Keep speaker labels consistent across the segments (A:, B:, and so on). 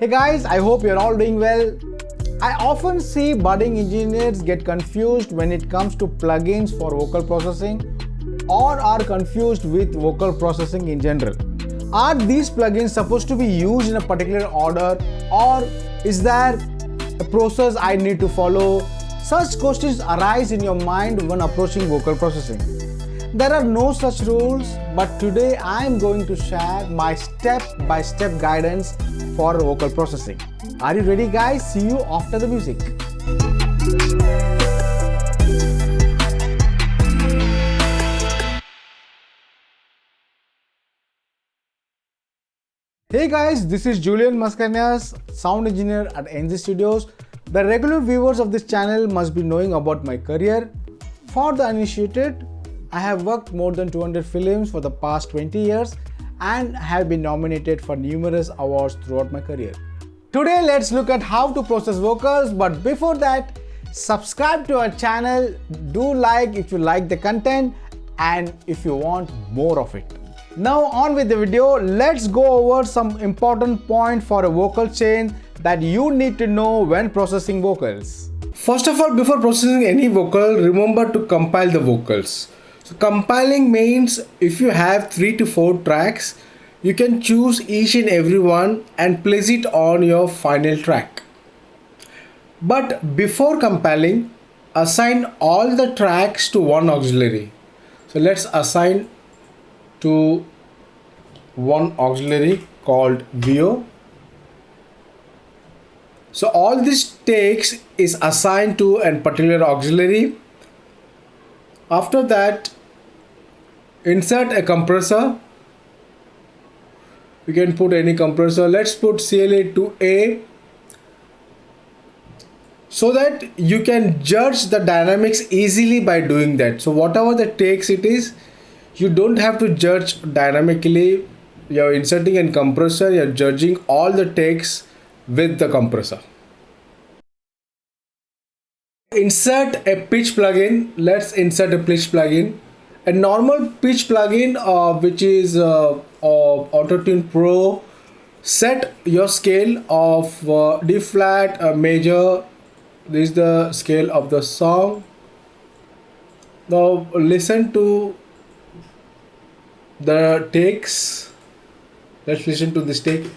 A: Hey guys, I hope you're all doing well. I often see budding engineers get confused when it comes to plugins for vocal processing or are confused with vocal processing in general. Are these plugins supposed to be used in a particular order, or is there a process I need to follow? Such questions arise in your mind when approaching vocal processing. There are no such rules, but today I am going to share my step-by-step guidance for vocal processing. Are you ready, guys? See you after the music. Hey guys, this is Julian Mascarenhas, sound engineer at ENZY Studios. The regular viewers of this channel must be knowing about my career. For the uninitiated, I have worked more than 200 films for the past 20 years and have been nominated for numerous awards throughout my career. Today, let's look at how to process vocals, but before that, subscribe to our channel, do like if you like the content and if you want more of it. Now on with the video, let's go over some important points for a vocal chain that you need to know when processing vocals. First of all, before processing any vocal, remember to compile the vocals. So compiling means if you have 3 to 4 tracks, you can choose each and every one and place it on your final track. But before compiling, assign all the tracks to one auxiliary. So let's assign to one auxiliary called VO. So all this takes is assigned to a particular auxiliary. After that, insert a compressor. You can put any compressor. Let's put CLA2A so that you can judge the dynamics easily by doing that. So whatever the takes it is, you don't have to judge dynamically. You're inserting a compressor, you're judging all the takes with the compressor. Insert a pitch plugin. Let's insert a pitch plugin. A normal pitch plugin, which is Auto-Tune Pro, set your scale of D flat, major. This is the scale of the song. Now listen to the takes. Let's listen to this take.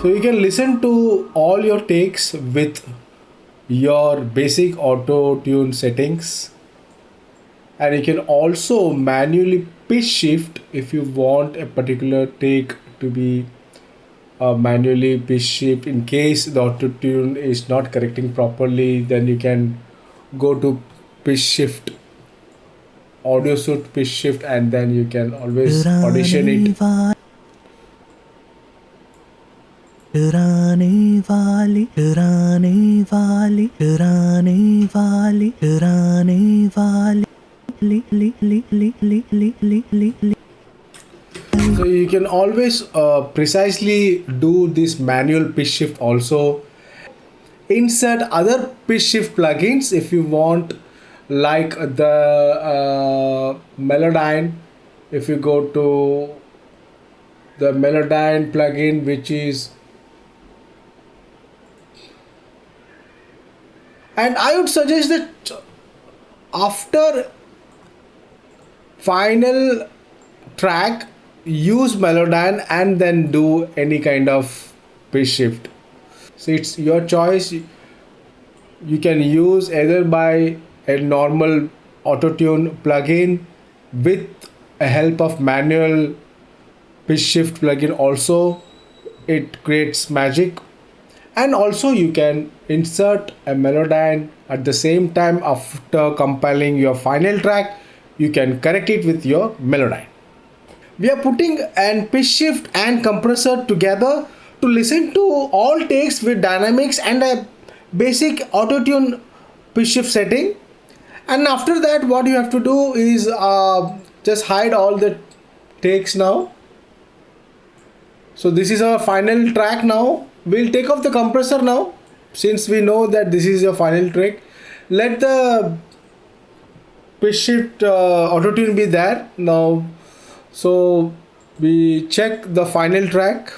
A: So you can listen to all your takes with your basic auto-tune settings, and you can also manually pitch shift if you want a particular take to be manually pitch shift. In case the auto-tune is not correcting properly, then you can go to pitch shift, audio suite pitch shift, and then you can always audition it. So you can always precisely do this manual pitch shift also. Insert other pitch shift plugins if you want, like the Melodyne. If you go to the Melodyne plugin, which is, and I would suggest that after final track, use Melodyne and then do any kind of pitch shift. So it's your choice. You can use either by a normal auto-tune plugin with a help of manual pitch shift plugin also. It creates magic. And also you can insert a Melodyne at the same time. After compiling your final track, you can correct it with your Melodyne. We are putting an pitch shift and compressor together to listen to all takes with dynamics and a basic auto tune pitch shift setting. And after that, what you have to do is just hide all the takes now. So this is our final track now. We'll take off the compressor now, since we know that this is your final track. Let the pitch shift auto tune be there now. So we check the final track.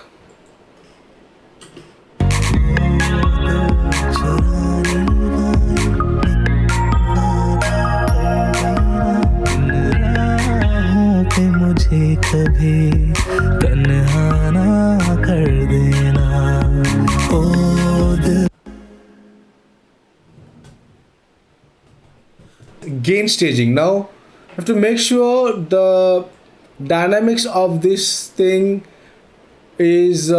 B: मुझे कभी तन्हा ना कर देना ओ
A: Gain staging. Now you have to make sure the dynamics of this thing is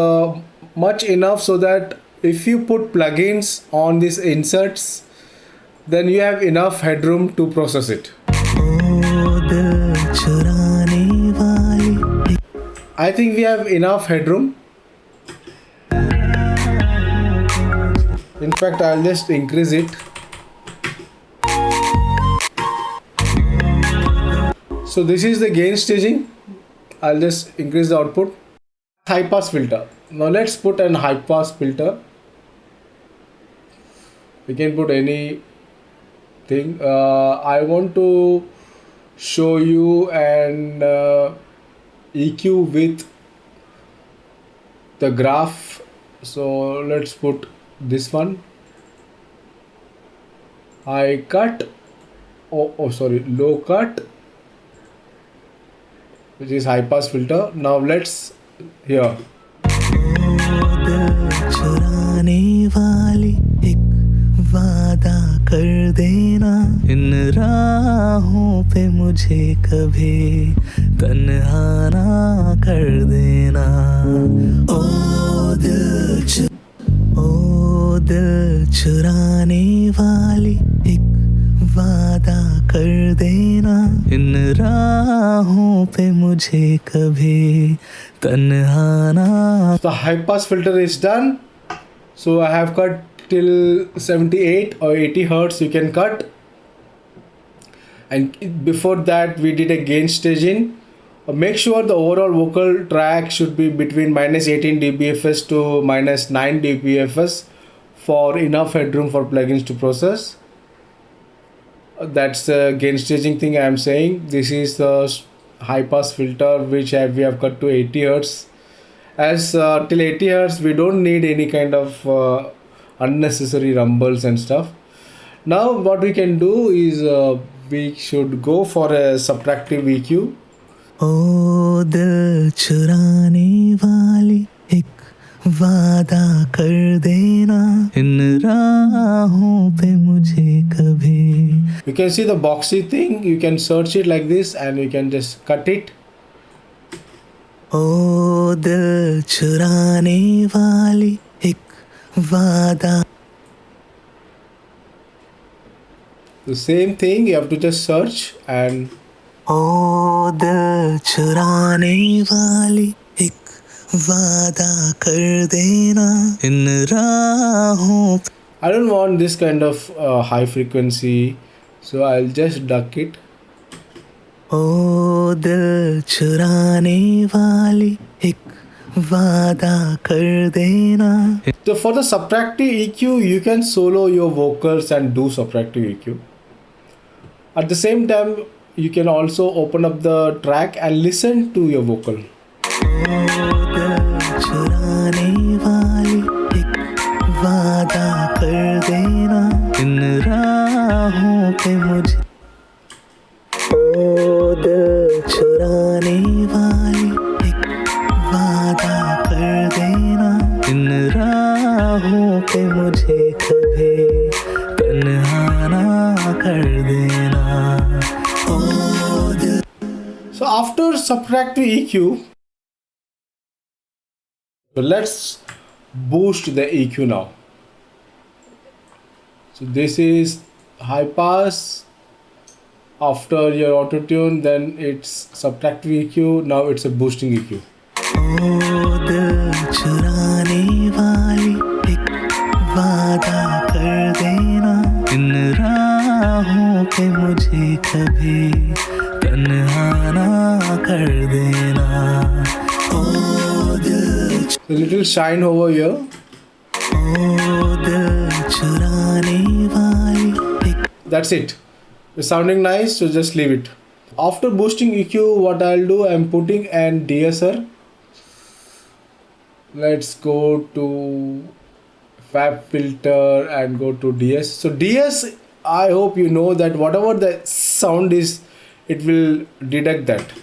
A: much enough so that if you put plugins on these inserts, then you have enough headroom to process it. I think we have enough headroom. In fact, I'll just increase it. So this is the gain staging. I'll just increase the output. High pass filter. Now let's put an high pass filter. We can put any thing. I want to show you an EQ with the graph. So let's put this one. High cut. Low cut, which is high pass filter. Now let's here. वादा कर देना इन राहों पे मुझे कभी तन्हा ना कर देना ओ दिल चुराने वाली एक वादा कर देना इन राहों पे मुझे कभी तन्हा ना. The high pass filter is done. So I have cut till 78 or 80 hertz. You can cut, and before that we did a gain staging. Make sure the overall vocal track should be between minus 18 dBFS to minus 9 dBFS for enough headroom for plugins to process. That's the gain staging thing I am saying. This is the high pass filter which we have cut to 80 hertz. As till 80 hertz we don't need any kind of unnecessary rumbles and stuff. Now what we can do is we should go for a subtractive EQ. ओ दिल चुराने वाली एक वादा कर देना इन राहों पे मुझे कभी. You can see the boxy thing. You can search it like this and you can just cut it. ओ दिल चुराने वाली एक वादा. The same thing, you have to just search and ओ दिल चुराने वाली एक वादा कर देना इन राहों. I don't want this kind of high frequency, so I'll just duck it. ओ दिल चुराने वाली एक वादा कर देना. So for the subtractive EQ, you can solo your vocals and do subtractive EQ. At the same time, you can also open up the track and listen to your vocal. So after subtractive EQ, let's boost the EQ now. So this is high pass. After your auto tune, then it's subtractive EQ. Now it's a boosting EQ. ओ दिल चुराने वाली एक वादा कर
B: पे मुझे कभी तन्हा ना कर देना ओ दिल
A: A little shine over here.
B: ओ दिल चुराने वाली एक
A: That's it. It's sounding nice, so just leave it. After boosting EQ, what I'll do, I'm putting an DSR. Let's go to Fab filter and go to DS. So DS, I hope you know that whatever the sound is, it will detect that.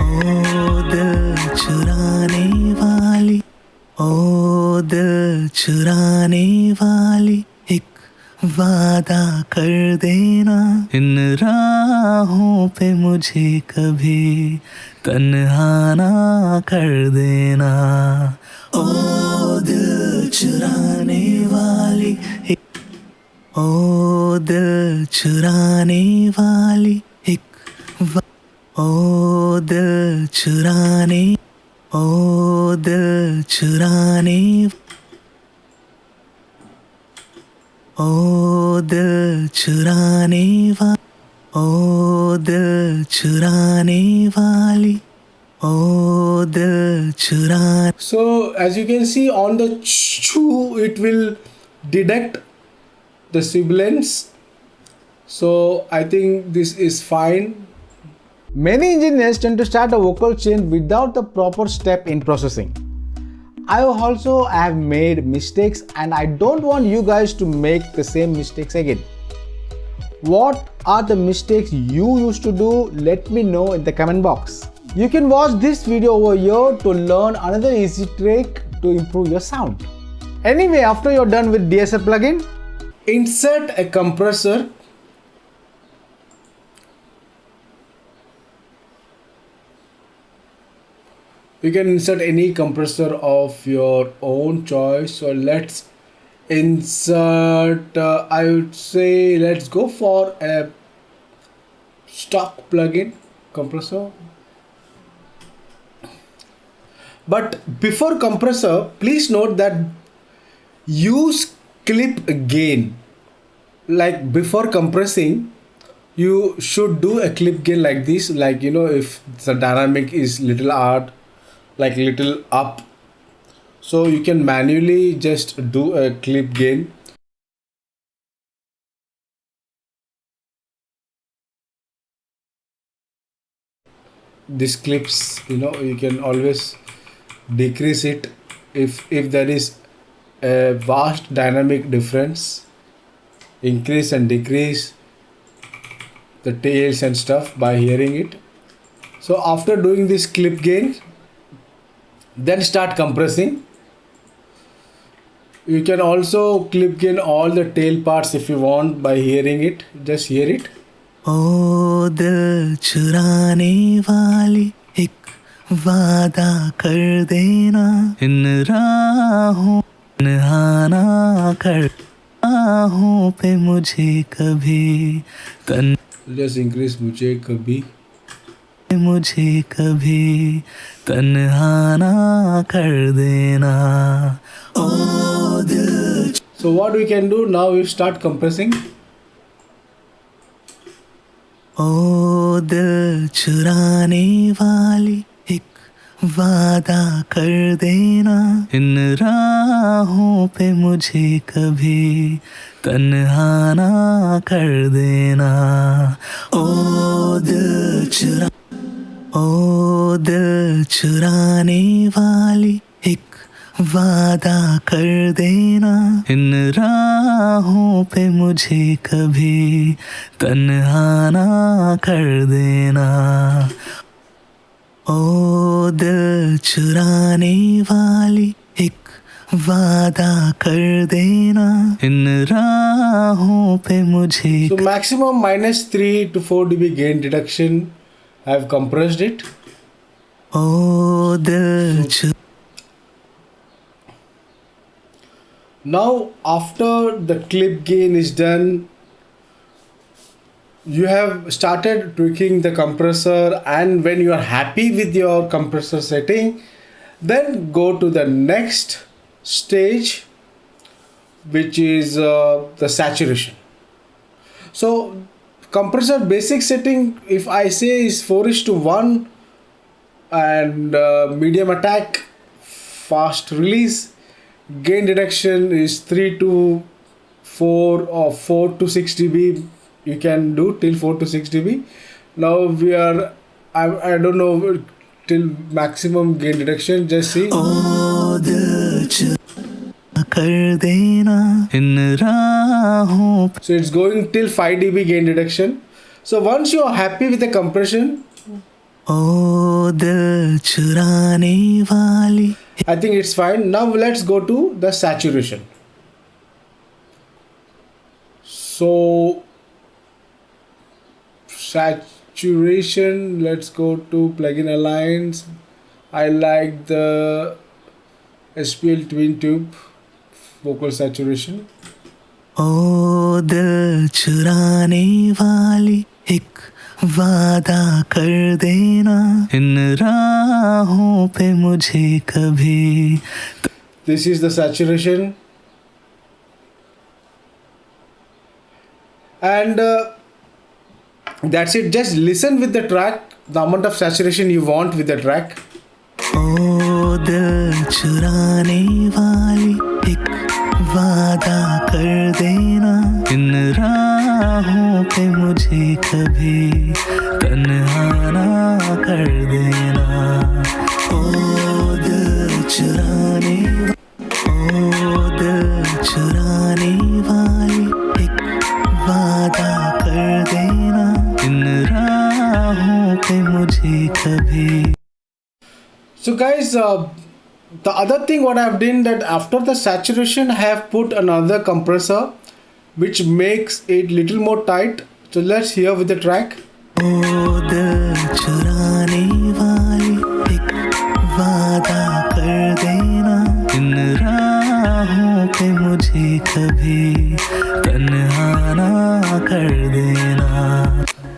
B: ओ दिल चुराने वाली ओ दिल चुराने वाली एक वादा कर देना इन राहों पे मुझे कभी तन्हा ना कर देना ओ दिल चुराने वाली एक ओ दिल चुराने वाली एक ओ दिल चुराने ओ दिल चुराने ओ दिल चुराने वा ओ दिल चुराने वाली ओ दिल चुराने
A: So as you can see on the chew, it will detect the sibilance. So I think this is fine. Many engineers tend to start a vocal chain without the proper step in processing. I also have made mistakes and I don't want you guys to make the same mistakes again. What are the mistakes you used to do? Let me know in the comment box. You can watch this video over here to learn another easy trick to improve your sound. Anyway, after you're done with DSR plugin, insert a compressor. You can insert any compressor of your own choice. So let's insert, I would say, let's go for a stock plugin compressor. But before compressor, please note that use clip gain. Like before compressing, you should do a clip gain like this. Like, you know, if the dynamic is little out, like little up, so you can manually just do a clip gain. This clips, you know, you can always decrease it if there is a vast dynamic difference. Increase and decrease the tails and stuff by hearing it. So after doing this clip gain, then start compressing. You can also clip gain all the tail parts if you want by hearing it. Just hear it.
B: ओ दिल चुराने वाली एक वादा कर देना इन राहों नहाना कर राहों पे मुझे कभी तन
A: Just increase मुझे कभी
B: तन्हा ना कर देना ओ दिल
A: So what we can do now, we start compressing.
B: ओ दिल चुराने वाली एक वादा कर देना इन राहों पे मुझे कभी तन्हा ना कर देना ओ दिल चुराने वाली एक वादा कर देना इन राहों पे मुझे कभी तन्हा ना कर देना ओ दिल चुराने वाली एक वादा कर देना इन राहों पे मुझे
A: So maximum -3 to 4 dB gain reduction. I have compressed it.
B: ओ दिल
A: Now after the clip gain is done, you have started tweaking the compressor, and when you are happy with your compressor setting, then go to the next stage, which is the saturation. So compressor basic setting, if I say, is 4:1, and medium attack, fast release. Gain reduction is 3 to 4 or 4 to 6 dB. You can do till 4 to 6 dB. Now we are, I don't know till maximum gain reduction. Just see.
B: ओ दिल चुरा कर देना इन राहों पे।
A: So it's going till 5 dB gain reduction. So once you are happy with the compression,
B: ओ दिल चुराने वाली।
A: I think it's fine. Now let's go to the saturation. So saturation, let's go to plugin alliance. I like the SPL twin tube vocal saturation.
B: ओ दिल चुराने वाली एक वादा कर देना इन राहों पे मुझे कभी।
A: This is the saturation. And that's it. Just listen with the track, the amount of saturation you want with the track.
B: ओ दिल चुराने वाली एक वादा कर देना इन राहों पे मुझे कभी तन्हा ना कर देना। ओ दिल चुराने वाली एक वादा कर देना इन राहों पे मुझे कभी।
A: So guys, the other thing what I have done, that after the saturation I have put another compressor which makes it little more tight. So let's hear with the track.
B: ओ दिल चुराने वाली एक वादा कर देना इन राहों पे मुझे कभी तन्हा ना कर देना।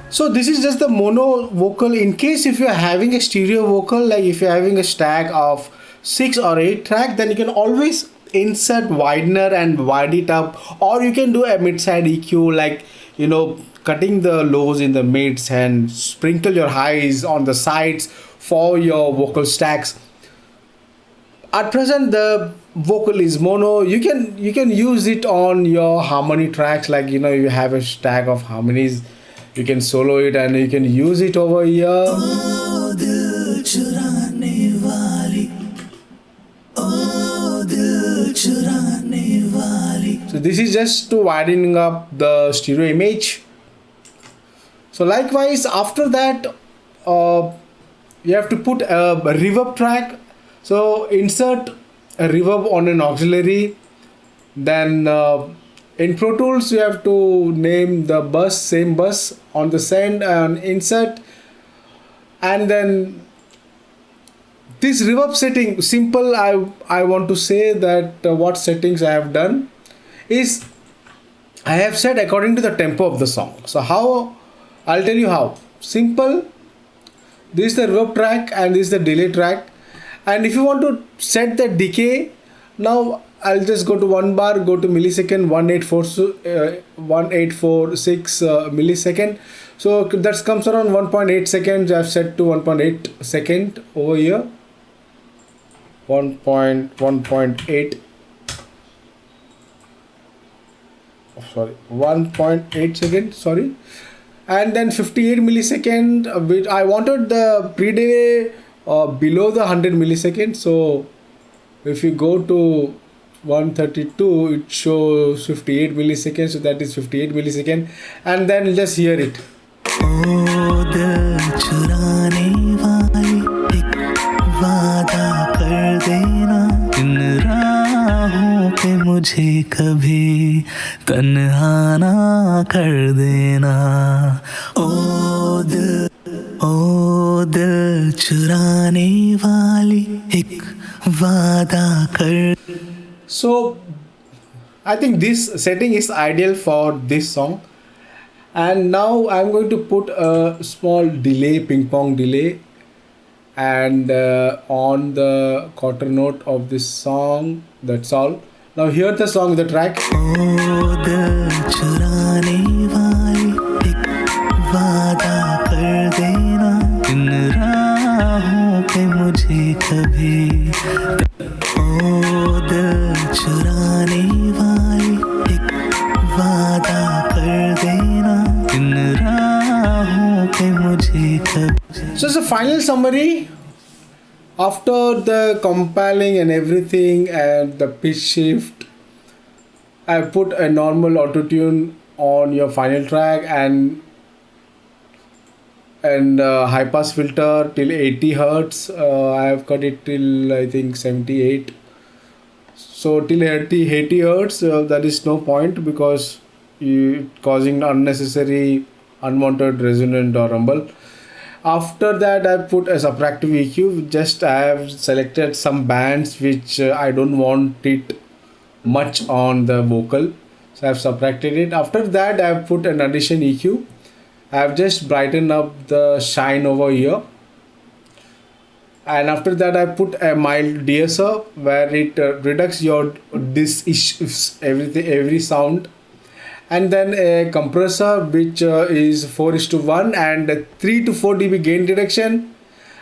A: So this is just the mono vocal. In case if you are having a stereo vocal, like if you are having a stack of 6 or 8 track, then you can always insert widener and widen it up, or you can do a mid-side EQ, like, you know, cutting the lows in the mids and sprinkle your highs on the sides for your vocal stacks. At present the vocal is mono. You can use it on your harmony tracks, like, you know, you have a stack of harmonies, you can solo it and you can use it over here.
B: ओ दिल चुराने वाली, ओ दिल चुराने वाली।
A: So this is just to widening up the stereo image. So likewise, after that you have to put a reverb track. So insert a reverb on an auxiliary. Then in Pro Tools you have to name the bus, same bus on the send and insert. And then this reverb setting, simple, I want to say that what settings I have done is I have set according to the tempo of the song. So how, I'll tell you how. Simple, this is the reverb track and this is the delay track. And if you want to set the decay, now I'll just go to 1 bar, go to millisecond, 1846 millisecond. So that comes around 1.8 seconds. I've set to 1.8 second over here. 1.8. Sorry, 1.8 seconds. Sorry, and then 58 millisecond. Which I wanted the pre-delay below the 100 milliseconds. So if you go to 132, it shows 58 milliseconds. So that is 58 millisecond, and then just hear it.
B: ओ दिल चुराने वाली एक वादा कर देना इन राहों पे मुझे कभी तन्हा ना कर देना। ओ दिल चुराने वाली एक वादा कर।
A: So I think this setting is ideal for this song. And now I'm going to put a small delay, ping pong delay, and on the quarter note of this song. That's all. Now hear the song, the track.
B: ओ दिल चुराने वाली एक
A: So as a final summary, after the compiling and everything and the pitch shift, I put a normal auto tune on your final track and high pass filter till 80 hertz. I have cut it till I think 78. So till 80 hertz, there is no point because you causing unnecessary unwanted resonant or rumble. After that, I put a subtractive EQ. Just I have selected some bands which I don't want it much on the vocal, so I have subtracted it. After that, I have put an addition EQ. I have just brightened up the shine over here, and after that I put a mild deesser where it reduces your this issues every sound, and then a compressor which is 4:1 and 3 to 4 dB gain reduction.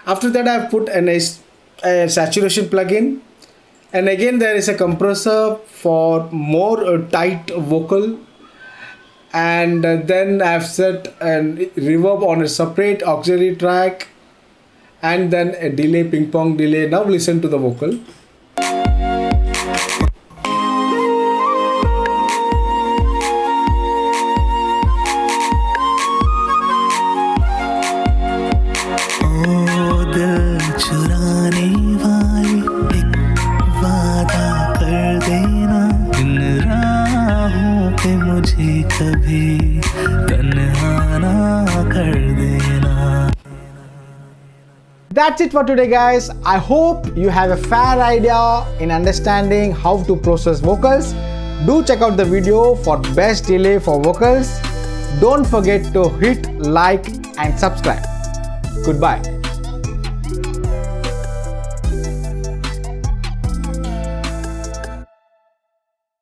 A: After that I have put a saturation plugin, and again there is a compressor for more tight vocal, and then I have set a reverb on a separate auxiliary track, and then a delay, ping pong delay. Now listen to the vocal.
B: ओ दिल चुराने वाली एक वादा कर देना, इन राहों पे मुझे कभी तन्हा ना कर देना.
A: That's it for today, guys. I hope you have a fair idea in understanding how to process vocals. Do check out the video for best delay for vocals. Don't forget to hit like and subscribe. Goodbye.